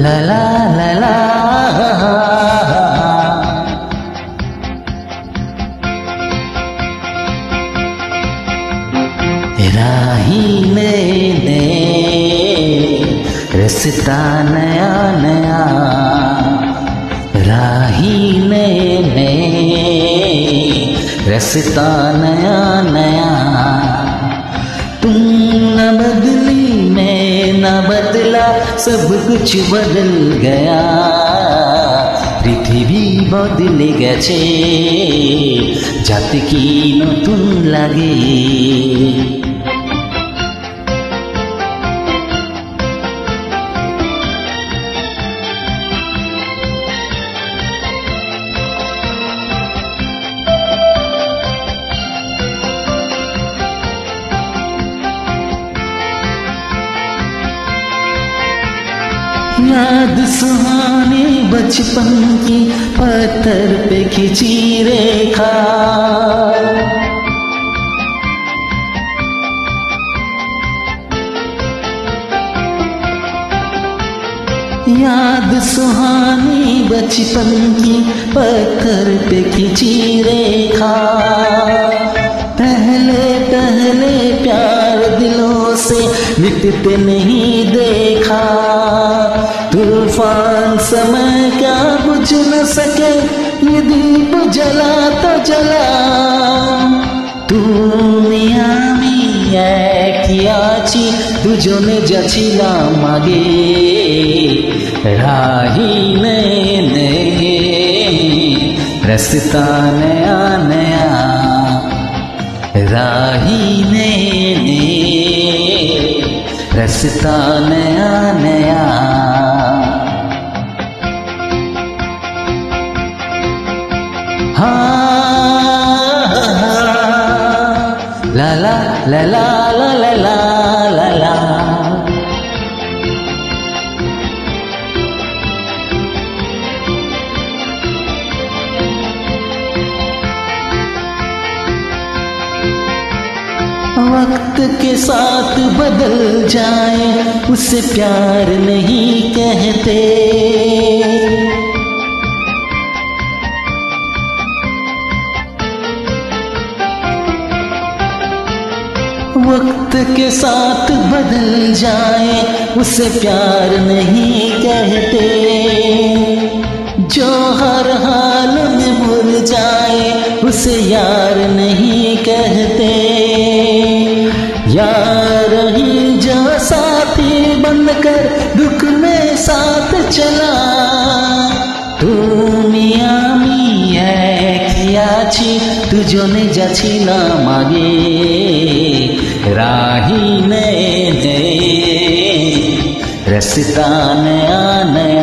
ला ला ला ला राहीने ने रस्ता नया नया, राहीने ने रस्ता नया नया। तुम न बदली मैं न बदला, सब कुछ बदल गया। पृथ्वी बदले गेছে যাতে কি নতুন লাগে। याद सुहानी बचपन की पत्थर पे खिंची रेखा, याद सुहानी बचपन की पत्थर पे खिंची रेखा। पहले पहले प्यार दिलों से मिटते नहीं देखा। तूफान समय क्या बुझ न सके, ये दीप जला तो जला। তুমি আমি একই আছি, দুজনে যাচ্ছিলাম আগে। রাহিনে নে রাস্তা নয়া নয়া, राहीने ने रास्ता नया नया। ला ला ला ला ला ला ला ला। वक्त के साथ बदल जाए उसे प्यार नहीं कहते। वक्त के साथ बदल जाए उसे प्यार नहीं कहते। जो हर हाल में भूल जाए उसे यार नहीं कहते। यार ही जो साथी बनकर दुख में साथ चला। তুমি আমি একই আছি, দুজনে যাচ্ছিলাম আগে। রাহিনে নে রাস্তা নয়া নয়া।